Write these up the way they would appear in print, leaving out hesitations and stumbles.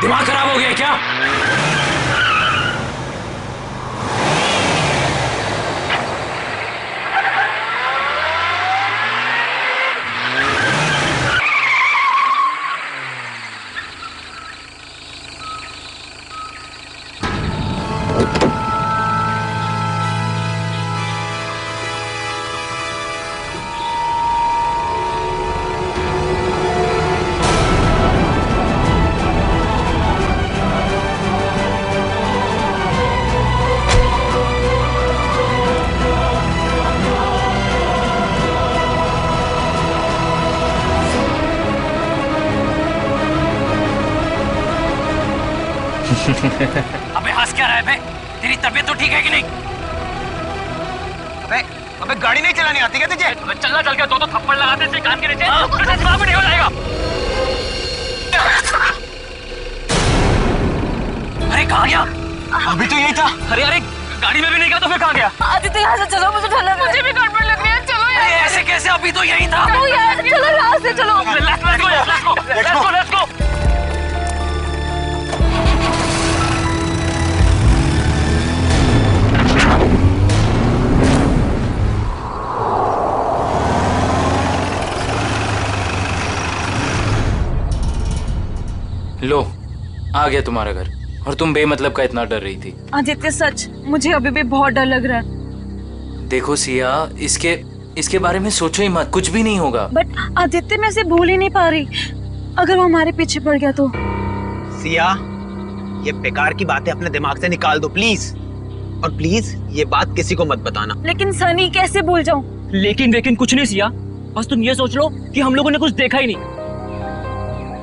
दिमाग खराब हो गया क्या? अबे हंस क्या रहा है बे? तेरी तबीयत तो ठीक है कि नहीं? अबे गाड़ी नहीं चलानी आती क्या तुझे? चलना चल के दो थप्पड़ लगाते थे कान के नीचे, तुझे दिमाग में नहीं हो जाएगा? अरे कहाँ गया? अभी तो यही था। अरे अरे गाड़ी में भी नहीं गया तो फिर कहाँ गया? आदित्य यहाँ से चलो, मुझे डर लग रहा है। मुझे भी गड़बड़ लग रही है, चलो यार। अरे ऐसे कैसे? अभी तो यही था। चलो यार, चलो यहाँ से चलो। Let's go. लो, आ गया तुम्हारा घर। और तुम बेमतलब का इतना डर रही थी। आदित्य सच, मुझे अभी भी बहुत डर लग रहा है। देखो सिया, इसके बारे में सोचो ही मत, कुछ भी नहीं होगा। बट आदित्य, मैं इसे भूल ही नहीं पा रही। अगर वो हमारे पीछे पड़ गया तो? सिया, ये बेकार की बातें अपने दिमाग से निकाल दो प्लीज। और प्लीज ये बात किसी को मत बताना। लेकिन सनी, कैसे भूल जाऊं? लेकिन कुछ नहीं सिया, बस तुम ये सोच लो कि हम लोगों ने कुछ देखा ही नहीं।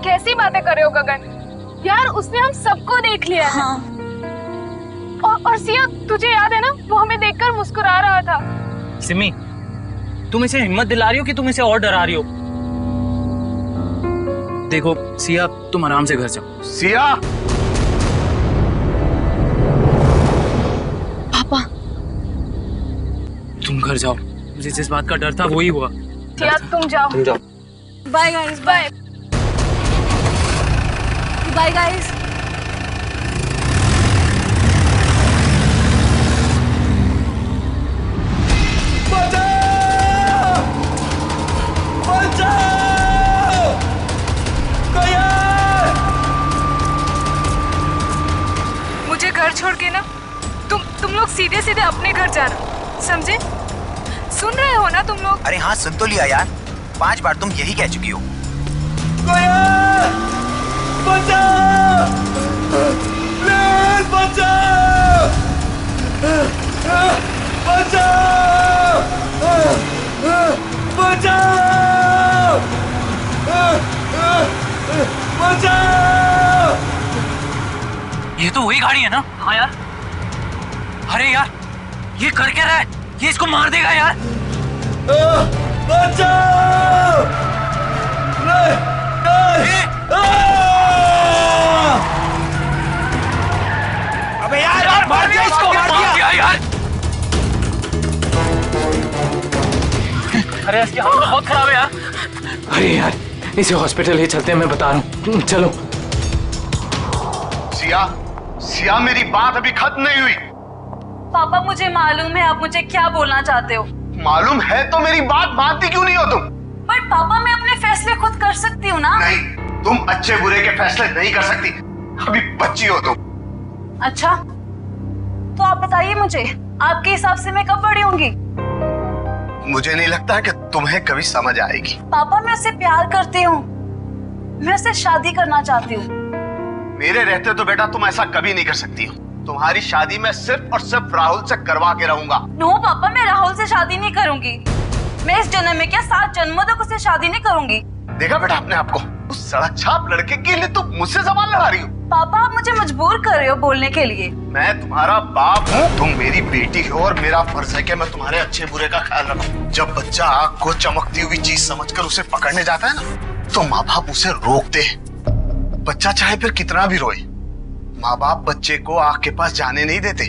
कैसी बातें कर रहे हो गगन? यार उसने हम सबको देख लिया है। हाँ। और सिया, तुझे याद है ना, वो हमें देखकर मुस्कुरा रहा था। सिमी, तुम इसे हिम्मत दिला रही हो कि तुम इसे और डरा रही हो? देखो सिया, तुम आराम से घर जाओ। सिया! पापा, तुम घर जाओ, मुझे जिस बात का डर था वही हुआ। सिया तुम जाओ। Bye guys, bye bye guys. मुझे घर छोड़ के ना तुम लोग सीधे सीधे अपने घर जाना, समझे? सुन रहे हो ना तुम लोग? अरे हाँ, सुन तो लिया यार। 5 बार तुम यही कह चुकी हो। ये तो वही गाड़ी है ना? हाँ यार। अरे यार, ये कर क्या रहा है? ये इसको मार देगा यार। अबे यार मार दिया इसको, मार दिया यार। अरे इसकी हालत बहुत खराब है यार। अरे यार, इसे हॉस्पिटल ले चलते हैं, मैं बता रहा हूँ। चलो। सिया, मेरी बात अभी खत्म नहीं हुई। पापा, मुझे मालूम है आप मुझे क्या बोलना चाहते हो। मालूम है तो मेरी बात मानती क्यों नहीं हो तुम? बट पापा, मैं अपने फैसले खुद कर सकती हूँ ना। नहीं, तुम अच्छे बुरे के फैसले नहीं कर सकती। अभी बच्ची हो तुम। अच्छा, तो आप बताइए मुझे, आपके हिसाब से मैं कब बड़ी होंगी? मुझे नहीं लगता कि तुम्हें कभी समझ आएगी। पापा, मैं उससे प्यार करती हूँ, मैं उससे शादी करना चाहती हूँ। मेरे रहते तो बेटा तुम ऐसा कभी नहीं कर सकती हो। तुम्हारी शादी मैं सिर्फ और सिर्फ राहुल से करवा के रहूंगा। नो पापा, मैं राहुल से शादी नहीं करूंगी। मैं इस जन्म में क्या 7 जन्मों तक उससे शादी नहीं करूंगी। देखा बेटा अपने आप को, उस सड़क छाप लड़के के लिए तुम मुझसे सवाल लड़ा रही हो। पापा, आप मुझे मजबूर कर रहे हो बोलने के लिए। मैं तुम्हारा बाप हूँ, तुम मेरी बेटी हो और मेरा फर्ज है कि मैं तुम्हारे अच्छे बुरे का ख्याल रखूं। जब बच्चा आग को चमकती हुई चीज समझकर उसे पकड़ने जाता है ना, तो माँ बाप उसे रोकते हैं। बच्चा चाहे फिर कितना भी रोए, माँ बाप बच्चे को आग के पास जाने नहीं देते।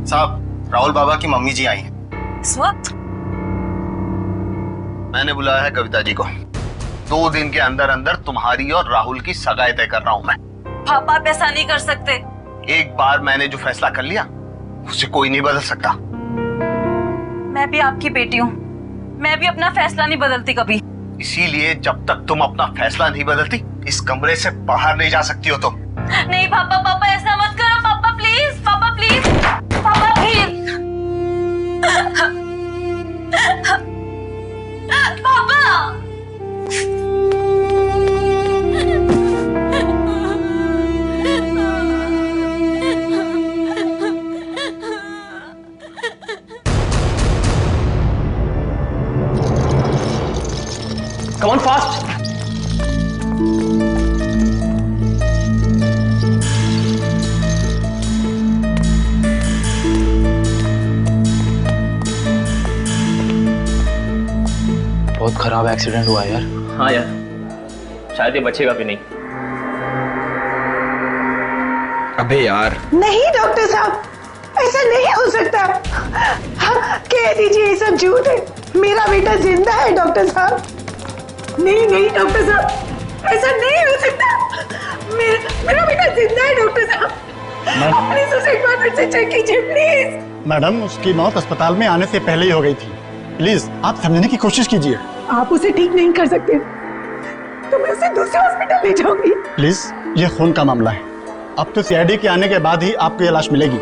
साहब, राहुल बाबा की मम्मी जी आई हैं। इस वक्त? मैंने बुलाया है कविता जी को। 2 दिन के अंदर अंदर तुम्हारी और राहुल की सगाई तय कर रहा हूं मैं। पापा आप ऐसा नहीं कर सकते। एक बार मैंने जो फैसला कर लिया उसे कोई नहीं बदल सकता। मैं भी आपकी बेटी हूँ, मैं भी अपना फैसला नहीं बदलती कभी। इसीलिए जब तक तुम अपना फैसला नहीं बदलती इस कमरे से बाहर नहीं जा सकती हो तुम। नहीं पापा, पापा ऐसा मत करो पापा प्लीज, पापा प्लीज, पापा प्लीज। पापा Come on fast. बहुत खराब एक्सीडेंट हुआ यार। हाँ यार, शायद ये बचेगा भी नहीं। अबे यार नहीं डॉक्टर साहब, ऐसा नहीं हो सकता। कह दीजिए ये सब झूठ है, मेरा बेटा जिंदा है डॉक्टर साहब। नहीं नहीं डॉक्टर साहब, ऐसा नहीं हो सकता। मेरा बेटा जिंदा है डॉक्टर साहब। प्लीज उसे एक बार फिर से चेक कीजिए प्लीज। मैडम, उसकी मौत अस्पताल में आने से पहले ही हो गई थी। प्लीज आप समझने की कोशिश कीजिए। आप उसे ठीक नहीं कर सकते तो मैं उसे दूसरे हॉस्पिटल ले जाऊंगी। प्लीज, ये खून का मामला है। अब तो सीआईडी के आने के बाद ही आपको ये लाश मिलेगी।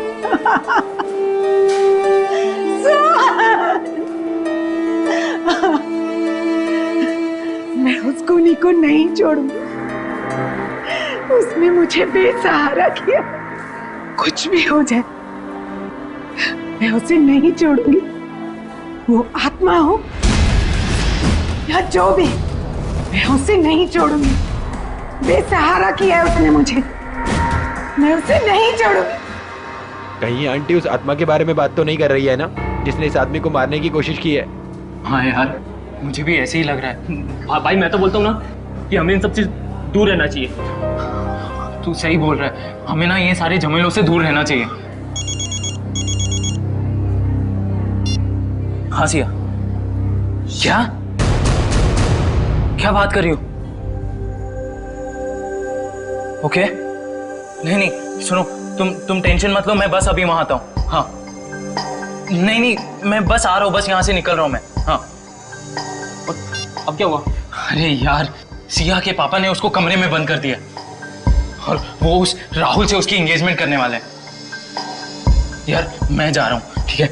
मैं उस खूनी को नहीं छोड़ूंगी, उसने मुझे बेसहारा किया। कुछ भी हो जाए मैं उसे नहीं छोड़ूंगी, वो आत्मा हो या जो भी, मैं उसे नहीं छोड़ूंगी। बेसहारा किया है उसने मुझे, मैं उसे नहीं छोड़ूंगी। कहीं आंटी उस आत्मा के बारे में बात तो नहीं कर रही है ना, जिसने इस आदमी को मारने की कोशिश की है? हाँ यार, मुझे भी ऐसे ही लग रहा है। हाँ भाई, मैं तो बोलता हूँ ना कि हमें इन सब से दूर रहना चाहिए। तू सही बोल रहा है, हमें ना ये सारे झमेलों से दूर रहना चाहिए। हाँ सिया, क्या क्या बात कर रही हो? ओके, नहीं सुनो, तुम टेंशन मत लो, मैं बस अभी वहां आता हूँ। हाँ नहीं, मैं बस आ रहा हूँ, बस यहाँ से निकल रहा हूँ मैं। हाँ अब क्या हुआ? अरे यार, सिया के पापा ने उसको कमरे में बंद कर दिया और वो उस राहुल से उसकी एंगेजमेंट करने वाले हैं। यार मैं जा रहा हूँ, ठीक है?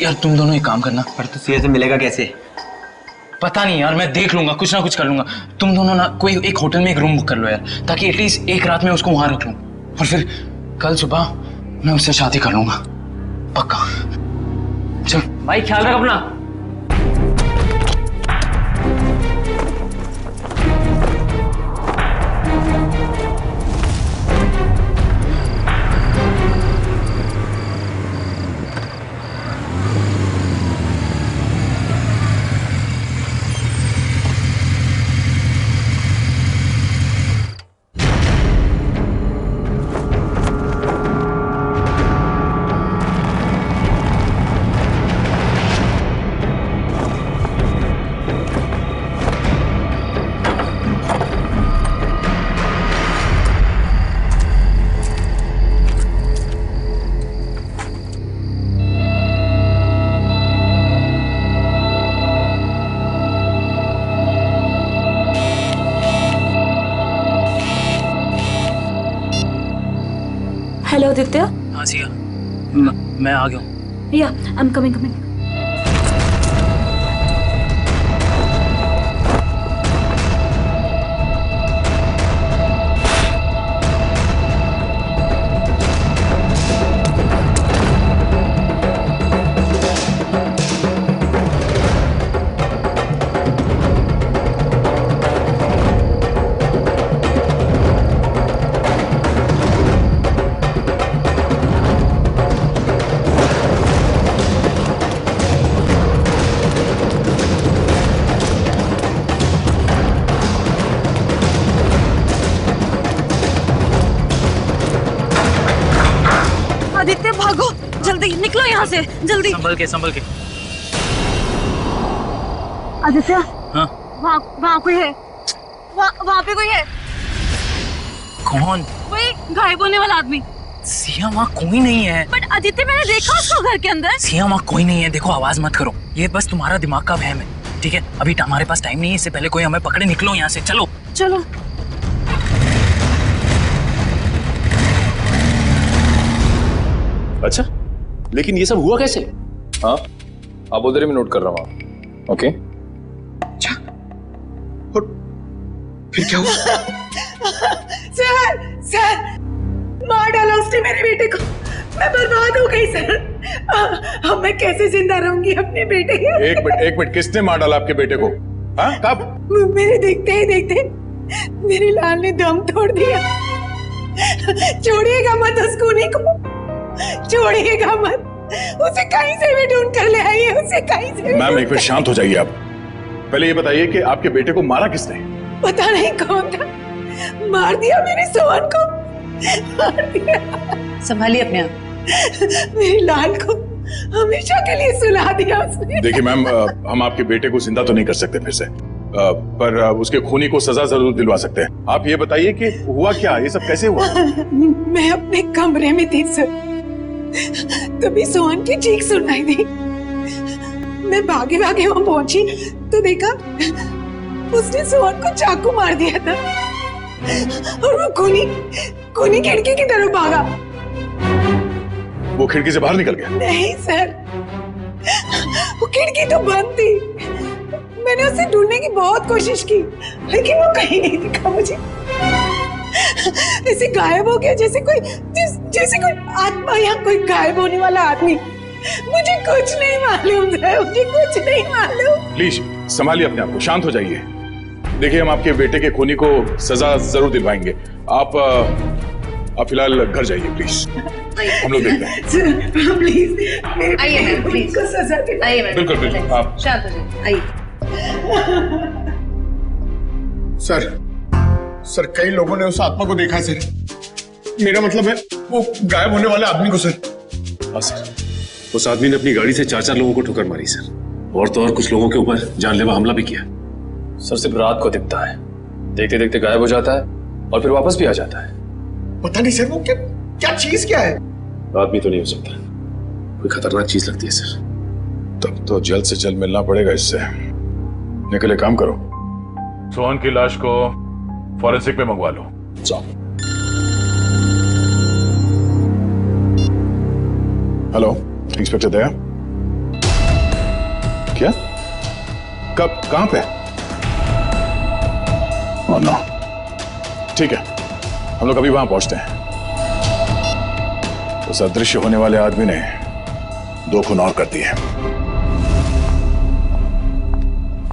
यार तुम दोनों एक काम करना। पर तो सिया से मिलेगा कैसे? पता नहीं यार, मैं देख लूंगा, कुछ ना कुछ कर लूंगा। तुम दोनों ना कोई एक होटल में एक रूम बुक कर लो यार, ताकि एटलीस्ट एक रात में उसको वहां रख लूं और फिर कल सुबह मैं उससे शादी कर लूंगा, पक्का। चल भाई ख्याल रख अपना। हेलो आदित्य। हाँ सिया, मैं आ गया हूँ। या आई एम कमिंग। आदित्य भागो, जल्दी निकलो यहाँ से, जल्दी। संभल के। आदित्य, हाँ वहाँ कोई है। वहाँ पे कोई है। कौन? वही गायब होने वाला आदमी। सिया, वहाँ कोई नहीं है। बट आदित्य, मैंने देखा उसको घर के अंदर। सिया, वहाँ कोई नहीं है। देखो, आवाज मत करो, ये बस तुम्हारा दिमाग का वहम है, ठीक है? अभी हमारे पास टाइम नहीं है, इससे पहले कोई हमें पकड़े। निकलो यहाँ से, चलो चलो। अच्छा, लेकिन ये सब हुआ कैसे? हाँ, आप बोल रहे, मैं नोट कर रहा हूँ। ओके। फिर क्या हुआ? सर मार डाला उसने मेरे बेटे को। मैं बर्बाद हो गई सर। अब मैं कैसे जिंदा रहूंगी अपने बेटे के? एक मिनट, किसने मार डाला आपके बेटे को? हाँ, कब? मेरे देखते ही देखते मेरे लाल ने दम तोड़ दिया। छोड़िएगा मत उस खूनी को, छोड़िएगा मत। उसे कहीं से भी ढूंढ कर ले आइए, उसे कहीं से। मैम, एक मिनट शांत हो जाइए आप। पहले ये बताइए कि आपके बेटे को मारा किसने? पता नहीं कौन था, मार दिया मेरे सोहन को, मार दिया। संभालिए अपने आप। मेरे लाल को हमेशा के लिए सुला दिया उसने। देखिए मैम, हम आपके बेटे को जिंदा तो नहीं कर सकते फिर से, पर उसके खूनी को सजा जरूर दिलवा सकते हैं। आप ये बताइए कि हुआ क्या, ये सब कैसे हुआ? मैं अपने कमरे में थी सर, तभी सोहन की चीख सुनाई दी। मैं भागे भागे वहां पहुंची तो देखा उसने सोहन को चाकू मार दिया था और वो खूनी खिड़की की तरफ भागा। वो खिड़की से बाहर निकल गया? नहीं सर, वो खिड़की तो बंद थी। मैंने उसे ढूंढने की बहुत कोशिश की, लेकिन वो कहीं नहीं दिखा मुझे। ऐसे गायब हो गया जैसे कोई आत्मा या कोई गायब होने वाला आदमी। मुझे कुछ नहीं मालूम है, मुझे कुछ नहीं मालूम। प्लीज संभालिए अपने आप को, शांत हो जाइए। देखिए, हम आपके बेटे के खूनी को सजा जरूर दिलवाएंगे। आप फिलहाल घर जाइए प्लीज, हम लोग देखते हैं। प्लीज आइए मैम, प्लीज को सजा दे। आइए मैम, बिल्कुल, आप शांत हो जाइए, आइए। सर कई लोगों ने उस आत्मा को देखा है सर। मेरा मतलब है वो गायब होने वाले आदमी को सर। हाँ सर, उस आदमी ने अपनी गाड़ी से 4 लोगों को ठोकर मारी सर, और तो और कुछ लोगों के ऊपर जानलेवा हमला भी किया। सर, सिर्फ रात को दिखता है, देखते देखते गायब हो जाता है और फिर वापस भी आ जाता है। पता नहीं सर, वो क्या चीज क्या है? आदमी तो नहीं हो सकता, कोई खतरनाक चीज लगती है सर। तब तो जल्द से जल्द मिलना पड़ेगा इससे। निकले, काम करो, सोहन की लाश को फॉरेंसिक में मंगवा लो। जाओ। हेलो, इंस्पेक्टर दया। क्या? कब, कहां पे? ओह नो, ठीक है, हम लोग अभी वहां पहुंचते हैं। उस अदृश्य होने वाले आदमी ने 2 खून और कर दिए।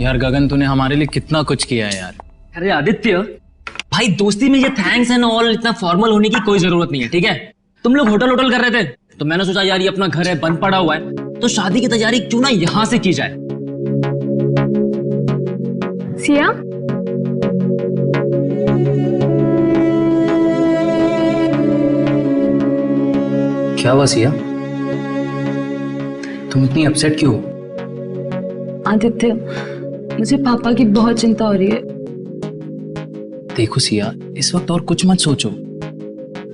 यार गगन, तूने हमारे लिए कितना कुछ किया है यार। अरे आदित्य भाई, दोस्ती में ये थैंक्स एंड ऑल इतना फॉर्मल होने की कोई जरूरत नहीं है, ठीक है? तुम लोग होटल कर रहे थे तो मैंने सोचा यार ये अपना घर है, बंद पड़ा हुआ है, तो शादी की तैयारी क्यों ना यहां से की जाए। सिया, क्या हुआ सिया? तुम इतनी अपसेट क्यों हो? आदित्य, मुझे पापा की बहुत चिंता हो रही है। देखो सिया, इस वक्त और कुछ मत सोचो,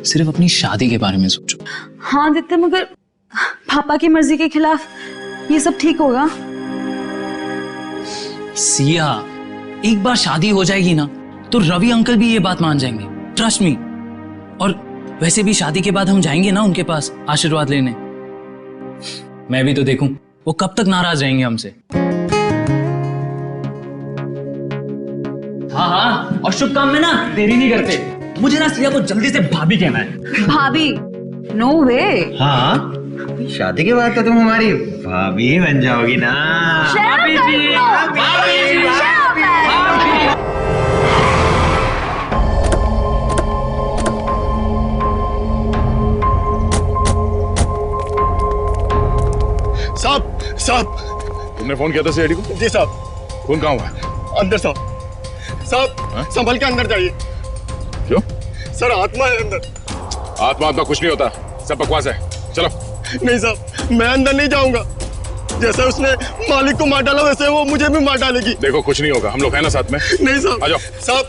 सिर्फ अपनी शादी के बारे में सोचो। हाँ आदित्य, मगर पापा की मर्जी के खिलाफ ये सब ठीक होगा? सिया, एक बार शादी हो जाएगी ना तो रवि अंकल भी ये बात मान जाएंगे, ट्रस्ट मी। और वैसे भी शादी के बाद हम जाएंगे ना उनके पास आशीर्वाद लेने। मैं भी तो देखूं वो कब तक नाराज रहेंगे हमसे। हाँ, और शुभ काम में ना देरी नहीं करते। मुझे ना सिया को जल्दी से भाभी कहना है। भाभी? नो वे। हाँ, शादी के बाद तो तुम हमारी भाभी ही बन जाओगी ना। भाभी जी, साहब, तुमने फोन किया था सीआईडी को? जी साहब। फोन कहाँ हुआ? अंदर साहब। संभल के अंदर जाइए। क्यों? सर, आत्मा है अंदर। आत्मा कुछ नहीं होता, सब बकवास है, चलो। नहीं साहब, मैं अंदर नहीं जाऊंगा। जैसे उसने मालिक को मार डाला वैसे वो मुझे भी मार डालेगी। देखो, कुछ नहीं होगा, हम लोग हैं ना साथ में। नहीं साहब। आ जाओ। साहब,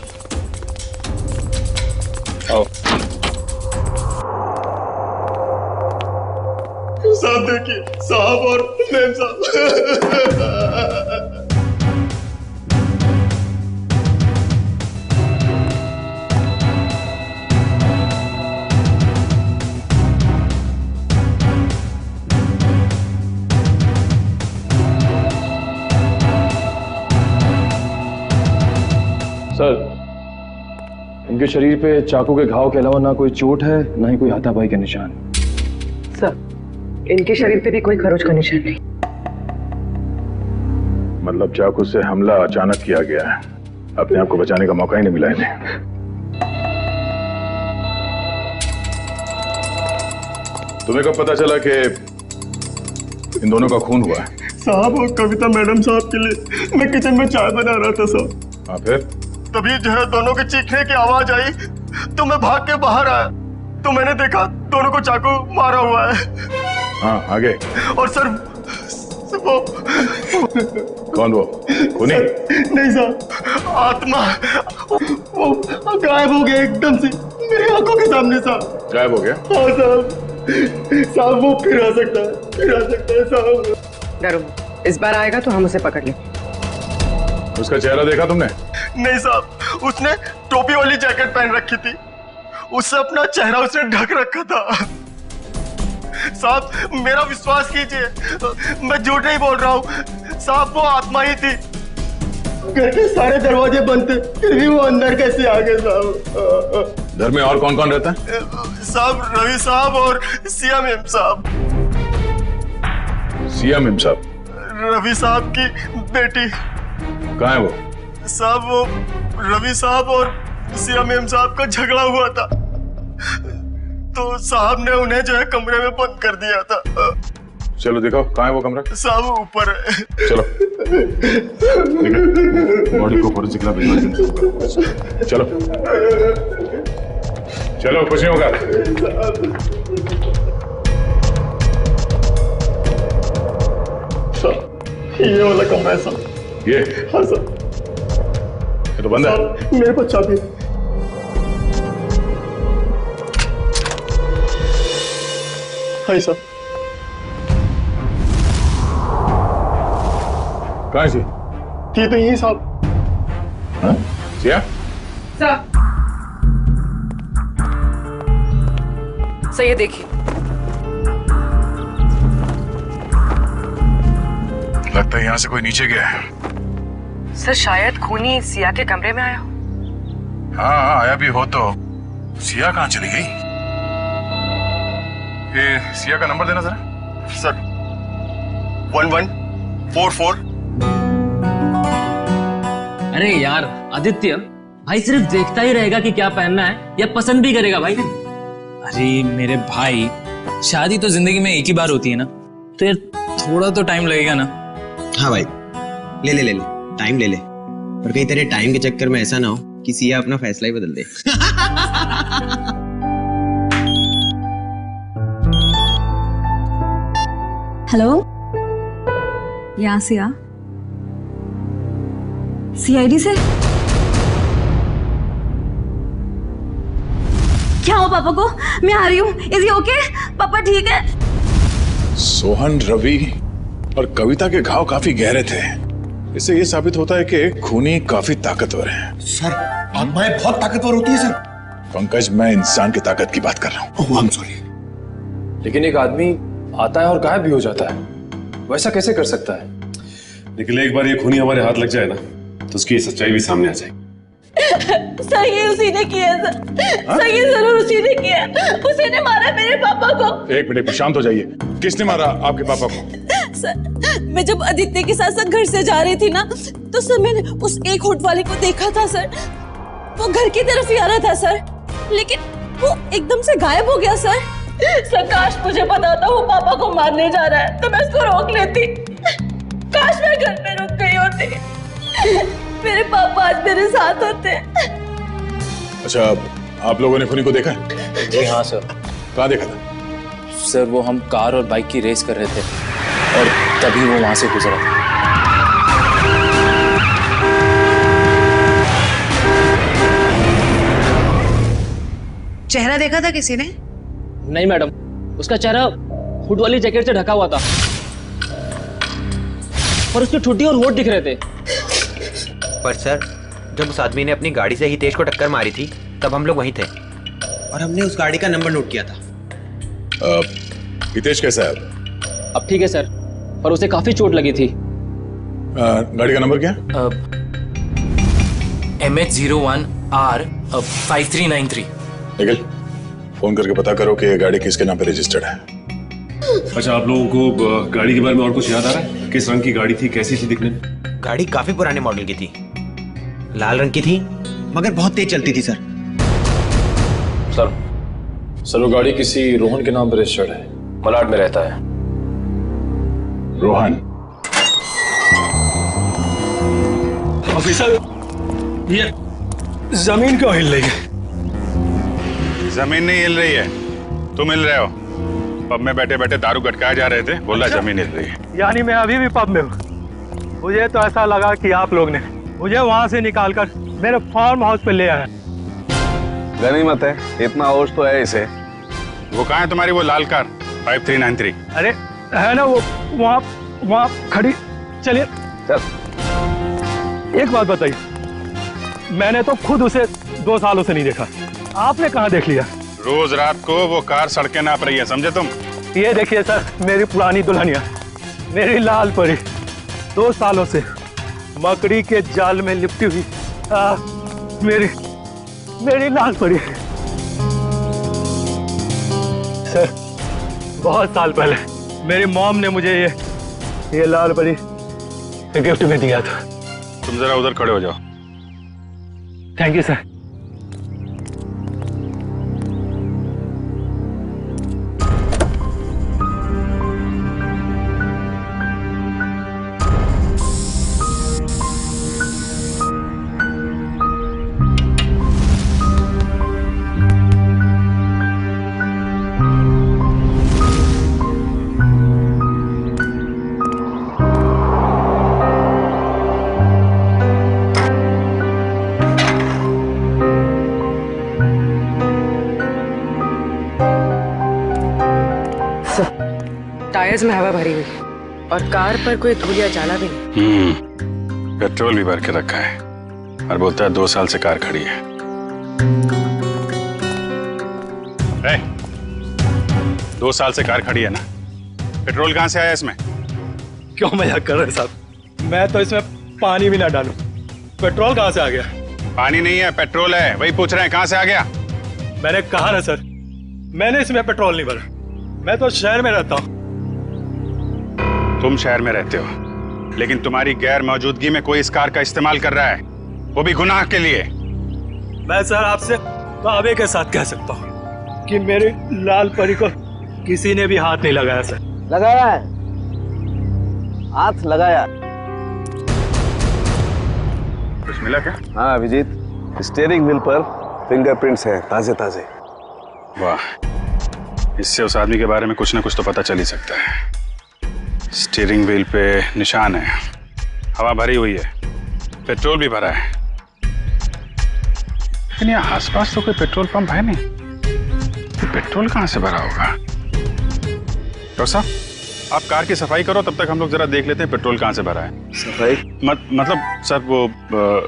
आओ। साहब देखिए, साहब और मैम साहब। सर, इनके शरीर पे चाकू के घाव के अलावा ना कोई चोट है, ना ही कोई हाथापाई के निशान। सर, इनके शरीर पे भी कोई खरोच का निशान नहीं। मतलब चाकू से हमला अचानक किया गया है, अपने आप को बचाने का मौका ही नहीं मिला इन्हें। तुम्हें कब पता चला कि इन दोनों का खून हुआ है? साहब, और कविता मैडम साहब के लिए मैं किचन में चाय बना रहा था साहब। हाँ, फिर? तभी जो है दोनों के चीखने की आवाज आई तो मैं भाग के बाहर आया तो मैंने देखा दोनों को चाकू मारा हुआ है। हाँ, आगे? और सर वो कौन वो? खूनी? नहीं साहब, आत्मा वो गायब हो गया एकदम से मेरी आंखों के सामने साहब। गायब हो गया? हाँ साहब, वो फिर आ सकता है साहब। डरो, इस बार आएगा तो हम उसे पकड़ लेंगे। उसका चेहरा देखा तुमने? नहीं साहब, उसने टोपी वाली जैकेट पहन रखी थी, उससे अपना चेहरा उसने ढक रखा था। साहब, मेरा विश्वास कीजिए, मैं झूठ नहीं बोल रहा हूँ साहब, वो आत्मा ही थी। घर के सारे दरवाजे बंद थे, फिर भी वो अंदर कैसे आ गए साहब? घर में और कौन कौन रहता है? साहब, रवि साहब और सिया मैम साहब। सिया मैम साहब? रवि साहब की बेटी। कहाँ है वो? साहब, वो रवि साहब और सिया मैम साहब का झगड़ा हुआ था तो साहब ने उन्हें जो है कमरे में बंद कर दिया था। चलो दिखाओ, कहाँ है वो कमरा? साहब, ऊपर है। चलो, बॉडी को फोरेंसिक लैब भिजवा दो। चलो चलो, कुछ नहीं होगा। ये वाला कमरा है साहब। ये? हाँ सर। ये तो बंद है। मेरे पास चाबी है। हाँ सर। कहाँ है? थी तो यही साहब। हाँ? सिया? सर, ये देखिए। लगता है यहाँ से कोई नीचे गया है। सर, शायद खूनी सिया के कमरे में आया हो। हाँ, आया भी हो तो सिया कहाँ चली गई? ये सिया का नंबर देना जरा। सर, 1144। अरे यार आदित्य, भाई सिर्फ देखता ही रहेगा कि क्या पहनना है या पसंद भी करेगा भाई? अरे मेरे भाई, शादी तो जिंदगी में एक ही बार होती है ना, तो यार थोड़ा तो टाइम लगेगा ना। हाँ भाई, ले ले ले ले, टाइम ले ले, पर कहीं तेरे टाइम के चक्कर में ऐसा ना हो कि सिया अपना फैसला ही बदल दे। हेलो, यहाँ सिया, सीआईडी से क्या हो पापा को? मैं आ रही हूँ। Is he okay? पापा ठीक है? सोहन, रवि और कविता के घाव काफी गहरे थे। इससे ये साबित होता है कि खूनी काफी ताकतवर है। सर, आत्माएं बहुत ताकतवर होती है सर। पंकज, मैं इंसान की ताकत की बात कर रहा हूँ। ओह, आई एम सॉरी। लेकिन एक आदमी आता है और गायब भी हो जाता है, वैसा कैसे कर सकता है? लेकिन एक बार ये खूनी हमारे हाथ लग जाए ना, तो उसकी सच्चाई भी सामने आ जाएगी। सर, ये उसी ने किया सर। सर, ये जरूर उसी ने किया। उसी ने मारा मेरे पापा को। एक मिनट, शांत हो जाइए। किसने मारा आपके पापा को? सर, मैं जब आदित्य के साथ घर से जा रही थी ना, तो सर मैंने उस एक होट वाले को देखा था सर। वो घर की तरफ ही आ रहा था सर, लेकिन वो एकदम से गायब हो गया सर। सर, काश मुझे पता था वो पापा को मारने जा रहा है तो मैं उसको रोक लेती। काश मैं घर में रुक गई होती, मेरे पापा आज मेरे साथ होते। अच्छा, आप लोगों ने खूनी को देखा? जी हाँ सर। कहाँ देखा था? सर, वो हम कार और बाइक की रेस कर रहे थे और तभी वो वहां से गुजरा था। चेहरा देखा था किसी ने? नहीं मैडम, उसका चेहरा हुड वाली जैकेट से ढका हुआ था और उसकी ठुड्डी और होठ दिख रहे थे। पर सर, जब उस आदमी ने अपनी गाड़ी से हितेश को टक्कर मारी थी तब हम लोग वहीं थे और हमने उस गाड़ी का नंबर नोट किया था। हितेश कैसा है अब ठीक है सर, पर उसे काफी चोट लगी थी। गाड़ी का नंबर क्या? MH01R5393। निखिल, फोन करके पता करो कि ये गाड़ी किसके नाम पे रजिस्टर्ड है। अच्छा, आप लोगों को गाड़ी के बारे में और कुछ याद आ रहा है? किस रंग की गाड़ी थी, कैसी थी दिखने में? गाड़ी काफी पुराने मॉडल की थी, लाल रंग की थी, मगर बहुत तेज चलती थी सर। सर वो गाड़ी किसी रोहन के नाम पर रजिस्टर्ड है, मलाड में रहता है। रोहन? ऑफिसर, ये जमीन क्यों हिल रही है? जमीन नहीं हिल रही है, तुम हिल रहे हो। पब में बैठे बैठे दारू गटकाए जा रहे थे, बोला जमीन हिल रही है। यानी मैं अभी भी पब में हूँ। मुझे तो ऐसा लगा कि आप लोग ने मुझे वहाँ से निकालकर मेरे फार्म हाउस पे ले आया। गनीमत है, इतना होश तो है इसे। वो कहाँ है तुम्हारी वो लाल कार 5393? अरे है ना वो वहाँ खड़ी। चलिए चल। एक बात बताइए, मैंने तो खुद उसे 2 सालों से नहीं देखा, आपने कहाँ देख लिया? रोज रात को वो कार सड़कें नाप रही है, समझे तुम? ये देखिए सर, मेरी पुरानी दुल्हनिया, मेरी लाल परी, 2 सालों से मकड़ी के जाल में लिपटी हुई मेरी लाल परी। सर, बहुत साल पहले मेरी मॉम ने मुझे ये लाल परी गिफ्ट में दिया था। तुम जरा उधर खड़े हो जाओ। Thank you sir. टायर्स में हवा भरी हुई और कार पर कोई धूल या जाला भी नहीं। पेट्रोल भी भर के रखा है और बोलता है 2 साल से कार खड़ी है। 2 साल से कार खड़ी है ना, पेट्रोल कहाँ से आया इसमें? क्यों मजाक कर रहे हैं साहब? मैं तो इसमें पानी भी ना डालूं, पेट्रोल कहाँ से आ गया? पानी नहीं है, पेट्रोल है, वही पूछ रहे हैं कहाँ से आ गया। मैंने कहा ना सर, मैंने इसमें पेट्रोल नहीं भरा, मैं तो शहर में रहता हूँ। तुम शहर में रहते हो, लेकिन तुम्हारी गैर मौजूदगी में कोई इस कार का इस्तेमाल कर रहा है, वो भी गुनाह के लिए। मैं सर आपसे दावे के साथ कह सकता हूँ कि मेरी लाल परी को किसी ने भी हाथ नहीं लगाया सर। लगाया है, हाथ लगाया। कुछ मिला क्या? हाँ अभिजीत, स्टीयरिंग व्हील पर फिंगरप्रिंट्स हैं, ताजे ताजे। वाह, इससे उस आदमी के बारे में कुछ ना कुछ तो पता चल ही सकता है। स्टीयरिंग व्हील पे निशान है, हवा भरी हुई है, पेट्रोल भी भरा है, लेकिन यहाँ आसपास तो कोई पेट्रोल पंप है नहीं। तो पेट्रोल कहाँ से भरा होगा? डॉक्टर साहब, आप कार की सफाई करो, तब तक हम लोग जरा देख लेते हैं पेट्रोल कहाँ से भरा है। सफाई मतलब सर वो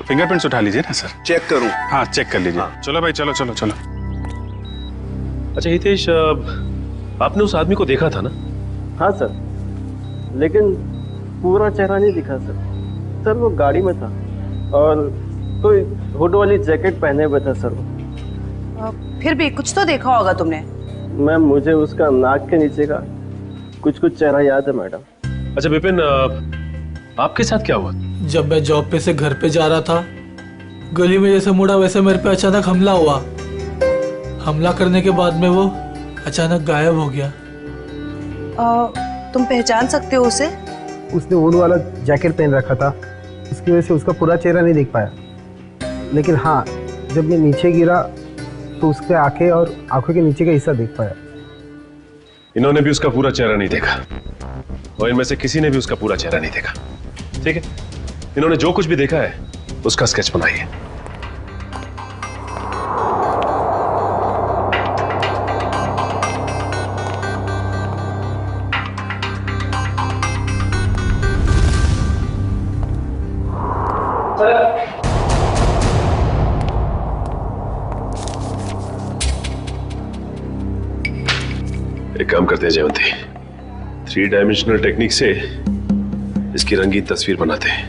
फिंगरप्रिंट्स उठा लीजिए ना सर। चेक करूं? हाँ चेक कर लीजिए। हाँ। चलो भाई, चलो चलो चलो। अच्छा हितेश, आपने उस आदमी को देखा था ना? हाँ सर, लेकिन पूरा चेहरा नहीं दिखा सर। सर वो गाड़ी में था और कोई हुड वाली जैकेट पहने हुए था सर वो। फिर भी कुछ तो देखा होगा तुमने। मैम मुझे उसका नाक के नीचे का कुछ चेहरा याद है मैडम। अच्छा विपिन, आपके साथ क्या हुआ? जब मैं जॉब पे से घर पे जा रहा था, गली में जैसे मुड़ा वैसे मेरे पे अचानक हमला हुआ। हमला करने के बाद में वो अचानक गायब हो गया। तुम पहचान सकते हो उसे? उसने वुड वाला जैकेट पहन रखा था, इसकी वजह से उसका पूरा चेहरा नहीं देख पाया। लेकिन हाँ, जब मैं नीचे गिरा तो उसके आंखें और आंखों के नीचे का हिस्सा देख पाया। इन्होंने भी उसका पूरा चेहरा नहीं देखा और इनमें से किसी ने भी उसका पूरा चेहरा नहीं देखा। ठीक है, इन्होंने जो कुछ भी देखा है उसका स्केच बनाइए। एक काम करते हैं जयवंती, 3 डायमेंशनल टेक्निक से इसकी रंगीन तस्वीर बनाते हैं,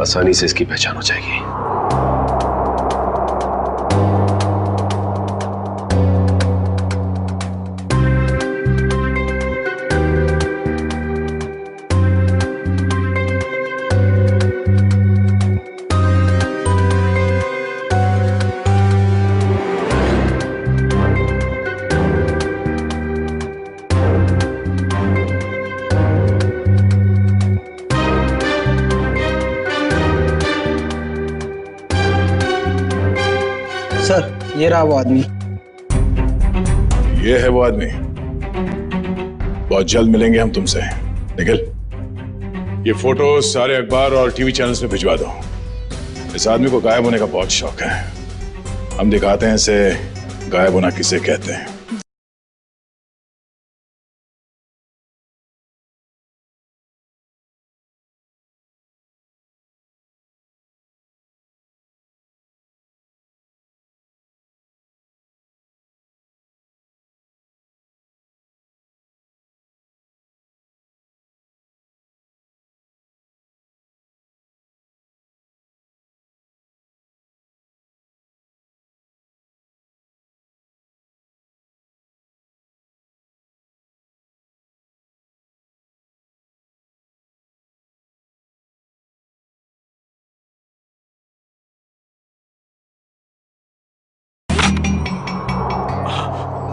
आसानी से इसकी पहचान हो जाएगी। सर, ये रहा वो आदमी। ये है वो आदमी। बहुत जल्द मिलेंगे हम तुमसे। निखिल, ये फोटो सारे अखबार और टीवी चैनल्स में भिजवा दो। इस आदमी को गायब होने का बहुत शौक है। हम दिखाते हैं इसे गायब होना किसे कहते हैं।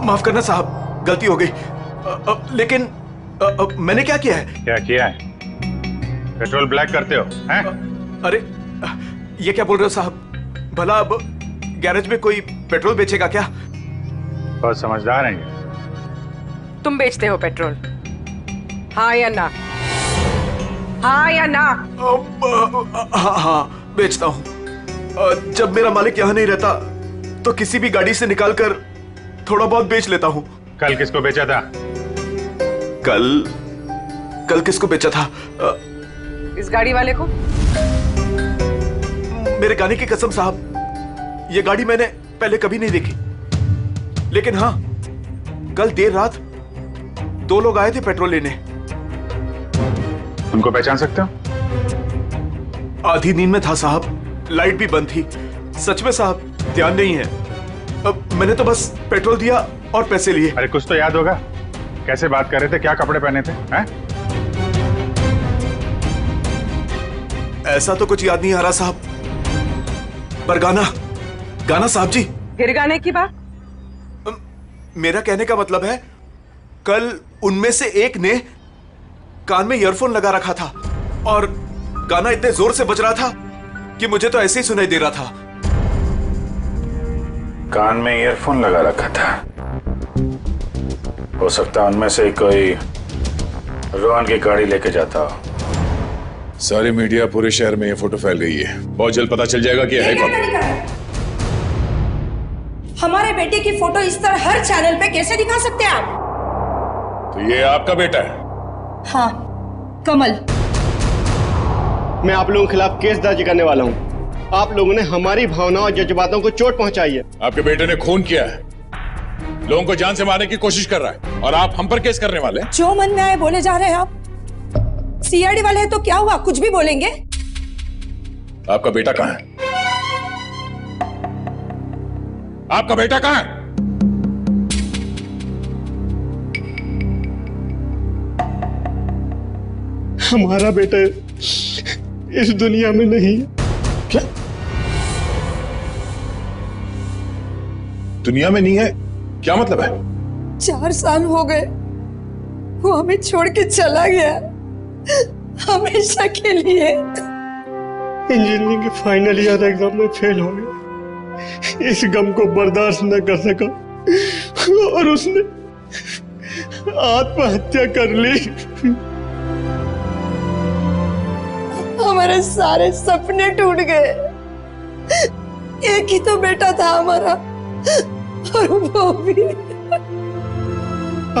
माफ करना साहब, गलती हो गई। लेकिन मैंने क्या किया है? क्या किया है? पेट्रोल ब्लैक करते हो हैं? अरे ये क्या बोल रहे हो साहब? भला अब गैरेज में कोई पेट्रोल बेचेगा क्या? बहुत समझदार हैं ये। तुम बेचते हो पेट्रोल, हाँ या ना? हाँ या ना? हाँ, बेचता हूँ। जब मेरा मालिक यहाँ नहीं रहता तो किसी भी गाड़ी से निकालकर थोड़ा बहुत बेच लेता हूँ। कल किसको बेचा था? कल किसको बेचा था? इस गाड़ी वाले को। मेरे गाने की कसम साहब, ये गाड़ी मैंने पहले कभी नहीं देखी। लेकिन हाँ, कल देर रात 2 लोग आए थे पेट्रोल लेने। उनको पहचान सकते हो? आधी नींद में था साहब, लाइट भी बंद थी। सच में साहब, ध्यान नहीं है। अब मैंने तो बस पेट्रोल दिया और पैसे लिए। अरे कुछ तो याद होगा, कैसे बात कर रहे थे, क्या कपड़े पहने थे? हैं? ऐसा तो कुछ याद नहीं आ रहा साहब, पर गाना साहब जी। फिर गाने की बात? मेरा कहने का मतलब है, कल उनमें से एक ने कान में ईयरफोन लगा रखा था और गाना इतने जोर से बज रहा था कि मुझे तो ऐसे ही सुनाई दे रहा था। कान में ईयरफोन लगा रखा था। हो सकता है उनमें से कोई रोहन की गाड़ी लेके जाता हो। सारी मीडिया, पूरे शहर में ये फोटो फैल रही है। बहुत जल्द पता चल जाएगा कि है कौन। हमारे बेटे की फोटो इस तरह हर चैनल पे कैसे दिखा सकते हैं आप? तो ये आपका बेटा है? हाँ, कमल। मैं आप लोगों के खिलाफ केस दर्ज करने वाला हूँ। आप लोगों ने हमारी भावनाओं और जज्बातों को चोट पहुंचाई है। आपके बेटे ने खून किया है, लोगों को जान से मारने की कोशिश कर रहा है, और आप हम पर केस करने वाले हैं? जो मन में आए बोले जा रहे हैं आप। सीआईडी वाले हैं तो क्या हुआ, कुछ भी बोलेंगे। आपका बेटा कहाँ है? आपका बेटा कहाँ है? हमारा बेटा इस दुनिया में नहीं है। क्या? दुनिया में नहीं है? क्या मतलब है? 4 साल हो गए, वो हमें छोड़ के चला गया, हमेशा के लिए। इंजीनियरिंग के फाइनल ईयर एग्जाम में फेल हो गया। इस गम को बर्दाश्त न कर सका और उसने आत्महत्या कर ली। हमारे सारे सपने टूट गए। एक ही तो बेटा था हमारा, और वो भी।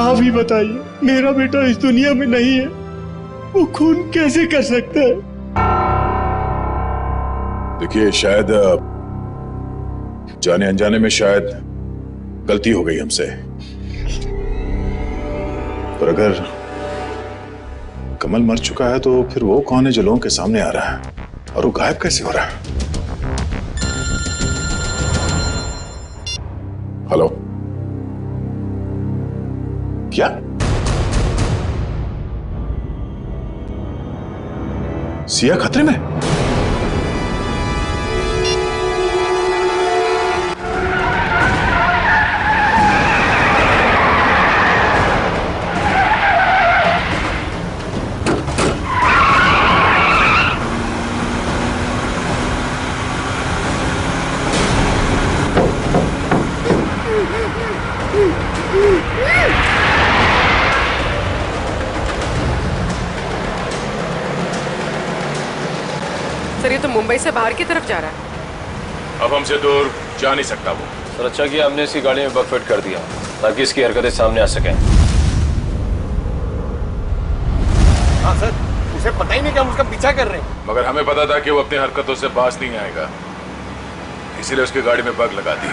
आप ही बताइए, मेरा बेटा इस दुनिया में नहीं है, वो खून कैसे कर सकता है? देखिए, शायद जाने अनजाने में शायद गलती हो गई हमसे। पर अगर कमल मर चुका है तो फिर वो कौन है जो लोगों के सामने आ रहा है और वो गायब कैसे हो रहा है? हेलो, क्या सिया खतरे में? सर ये तो मुंबई से बाहर की तरफ जा रहा है। अब हमसे दूर जा नहीं सकता वो। सर अच्छा किया हमने इसकी गाड़ी में बग फिट कर दिया ताकि इसकी हरकतें सामने आ सकें। हाँ सर, उसे पता ही नहीं कि हम उसका पीछा कर रहे हैं। मगर हमें पता था कि वो अपनी हरकतों से बाज नहीं आएगा, इसीलिए उसकी गाड़ी में बग लगा दी।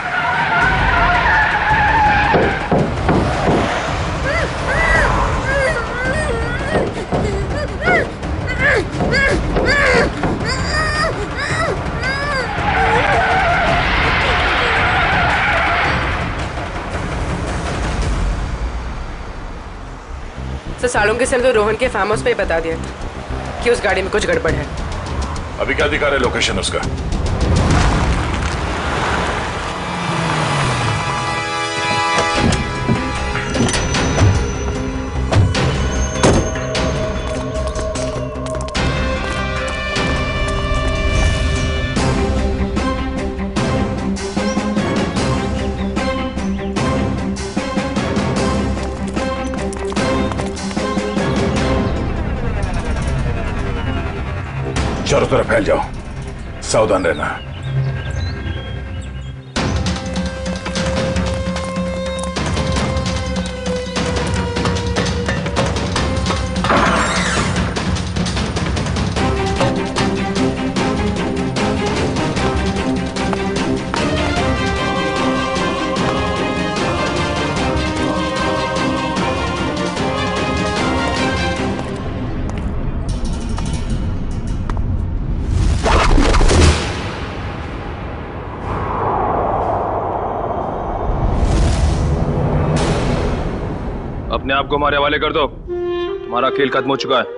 सर सालुंगे सर तो रोहन के फार्म हाउस पे ही बता दिया था कि उस गाड़ी में कुछ गड़बड़ है। अभी क्या दिखा रहे लोकेशन उसका? चारों तरफ फैल जाओ, सावधान रहना। अपने आप को हमारे हवाले कर दो, तुम्हारा खेल खत्म हो चुका है।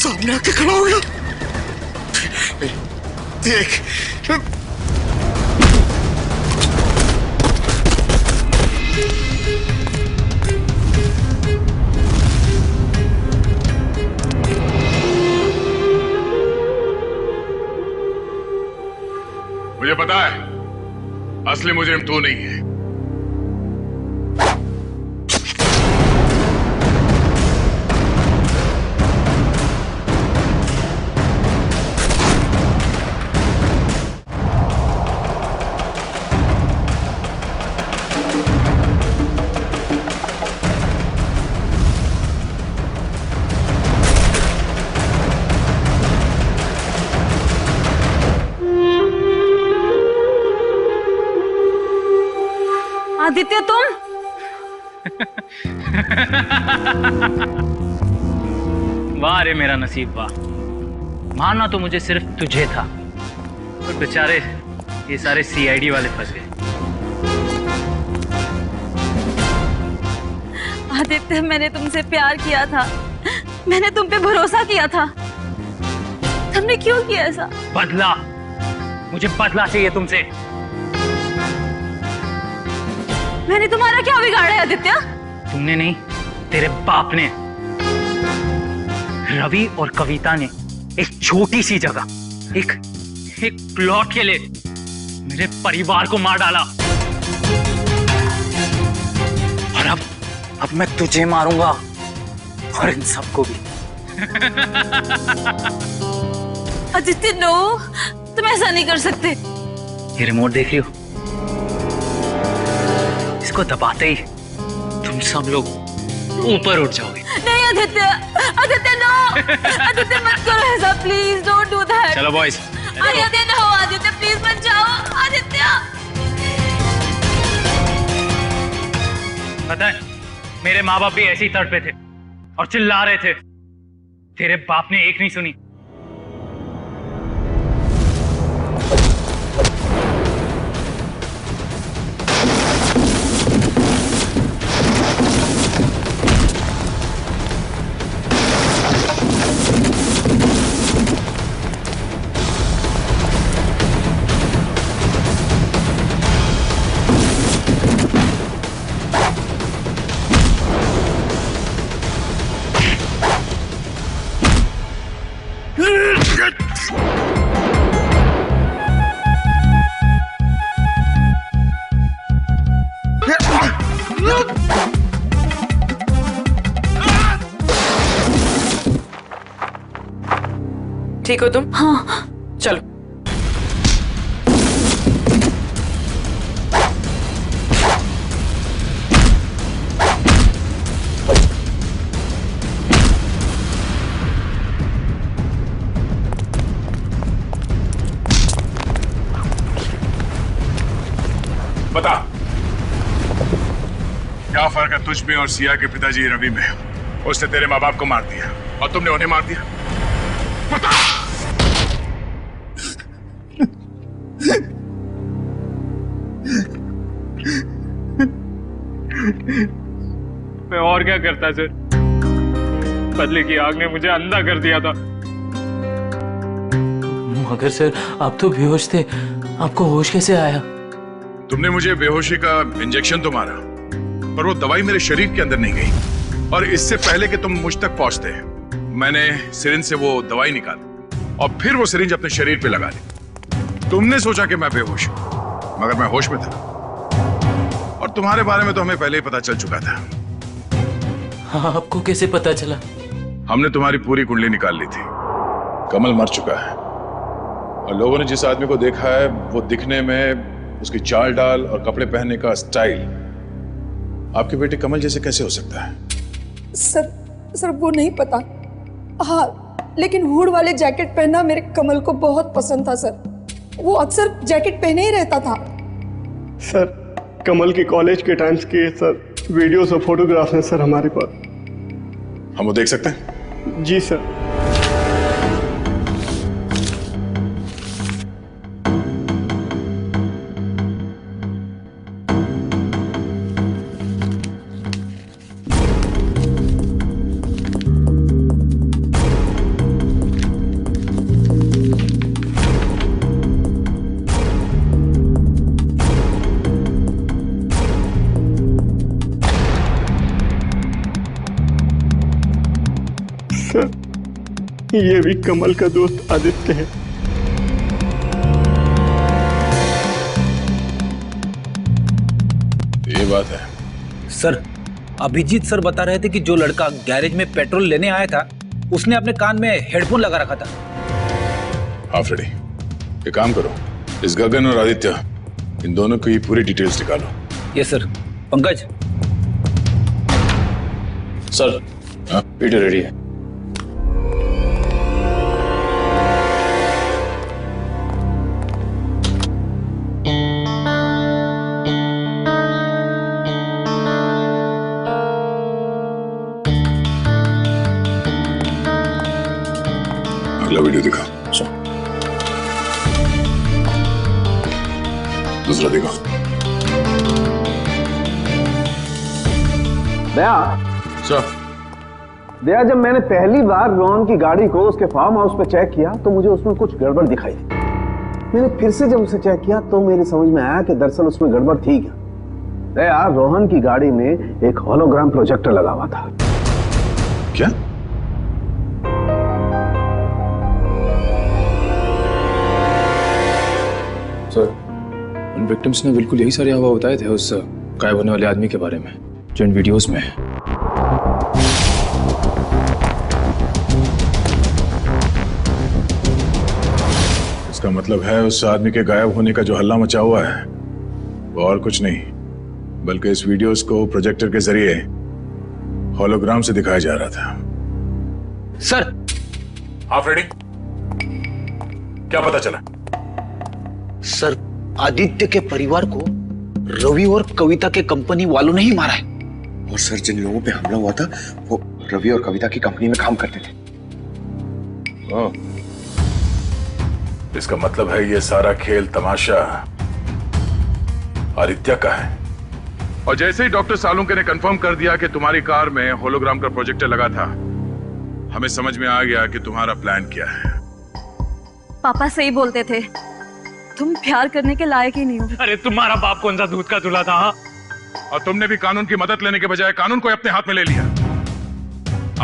सामने आके खड़ा हो गया। देख मुझे पता है असली मुजरिम तू नहीं है। आदित्य तुम वाह रे मेरा नसीब वाह, मारना तो मुझे सिर्फ तुझे था, और बेचारे ये सारे सीआईडी वाले फंस गए। आदित्य मैंने तुमसे प्यार किया था, मैंने तुम पे भरोसा किया था, तुमने क्यों किया ऐसा? बदला, मुझे बदला चाहिए तुमसे। मैंने तुम्हारा क्या बिगाड़ा है आदित्य? तुमने नहीं, तेरे बाप ने। रवि और कविता ने एक छोटी सी जगह, एक प्लॉट के लिए मेरे परिवार को मार डाला। अब मैं तुझे मारूंगा और इन सबको भी। आदित्य नो, तुम ऐसा नहीं कर सकते। ये रिमोट देख रही हो? इसको दबाते ही तुम सब लोग ऊपर उठ जाओगे। नहीं आदित्य, आदित्य नो, आदित्य मत करो ऐसा, प्लीज डोंट डू दैट। चलो boys. Aditya no, Aditya please मत जाओ, आदित्य। पता है मेरे माँ बाप भी ऐसे ही तड़पे थे और चिल्ला रहे थे, तेरे बाप ने एक नहीं सुनी। ठीक हो तुम? हाँ। चलो। बता क्या फर्क है तुझ में और सिया के पिताजी रवि में? उसने तेरे माँ बाप को मार दिया और तुमने उन्हें मार दिया। बता। मैं और क्या करता सर? बदले की आग ने मुझे अंधा कर दिया था। मगर सर आप तो बेहोश थे, आपको होश कैसे आया? तुमने मुझे बेहोशी का इंजेक्शन तो मारा, पर वो दवाई मेरे शरीर के अंदर नहीं गई। और इससे पहले कि तुम मुझ तक पहुंचते मैंने सिरिंज से वो दवाई निकाली और फिर वो सिरिंज अपने शरीर पे लगा ली। तुमने सोचा कि मैं बेहोश हूं, मगर मैं होश में था। और तुम्हारे बारे में तो हमें पहले ही पता चल चुका था। हाँ, आपको कैसे पता चला? हमने तुम्हारी पूरी कुंडली निकाल ली थी। कमल मर चुका है और लोगों ने जिस आदमी को देखा है वो दिखने में, उसकी चाल डाल और कपड़े पहनने का स्टाइल आपके बेटे कमल जैसे कैसे हो सकता है? सर वो नहीं पता। हाँ, लेकिन हुड वाले जैकेट पहनना मेरे कमल को बहुत पसंद था सर। वो अक्सर जैकेट पहने ही रहता था। सर कमल के कॉलेज के टाइम्स के सर वीडियोस और फोटोग्राफ्स हैं सर हमारे पास। हम वो देख सकते हैं? जी सर। ये भी कमल का दोस्त आदित्य है। ये बात है सर। अभिजीत सर बता रहे थे कि जो लड़का गैरेज में पेट्रोल लेने आया था उसने अपने कान में हेडफोन लगा रखा था। हाँ फ्रेडी, एक काम करो, इस गगन और आदित्य इन दोनों की पूरी डिटेल्स निकालो। Yes sir. पंकज। सर। हाँ, पीटर रेडी है। अगला वीडियो दिखा। दूसरा दिखा। दया, दया, जब मैंने पहली बार रोहन की गाड़ी को उसके फार्म हाउस पे चेक किया तो मुझे उसमें कुछ गड़बड़ दिखाई दी। मैंने फिर से जब उसे चेक किया तो मेरी समझ में आया कि दरअसल उसमें गड़बड़ थी क्या। दया, रोहन की गाड़ी में एक होलोग्राम प्रोजेक्टर लगा हुआ था। क्या? सर, उन विक्टिम्स ने बिल्कुल यही सारे अफवाह बताए थे उस गायब होने वाले आदमी के बारे में। जो इन वीडियोस में है। इसका मतलब है उस आदमी के गायब होने का जो हल्ला मचा हुआ है वो और कुछ नहीं बल्कि इस वीडियोस को प्रोजेक्टर के जरिए होलोग्राम से दिखाया जा रहा था। सर हाँ फ्रेडी, क्या पता चला? सर आदित्य के परिवार को रवि और कविता के कंपनी वालों ने ही मारा है। और सर जिन लोगों पे हमला हुआ था वो रवि और कविता की कंपनी में काम करते थे। ओह, इसका मतलब है ये सारा खेल तमाशा आदित्य का है। और जैसे ही डॉक्टर सालुंके ने कंफर्म कर दिया कि तुम्हारी कार में होलोग्राम का प्रोजेक्टर लगा था, हमें समझ में आ गया कि तुम्हारा प्लान क्या है। पापा सही बोलते थे, तुम प्यार करने के लायक ही नहीं हो। अरे तुम्हारा बाप कौन सा दूध का चूल्हा था? हाँ? और तुमने भी कानून की मदद लेने के बजाय कानून को अपने हाथ में ले लिया।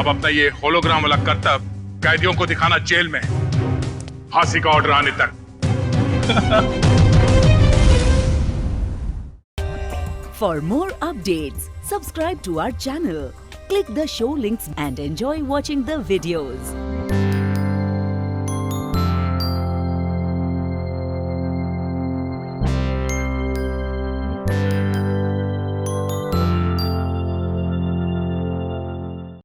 अब अपना ये होलोग्राम वाला करतब कैदियों को दिखाना जेल में, फांसी का ऑर्डर आने तक। For more updates, subscribe to our channel, click the show links and enjoy watching the videos.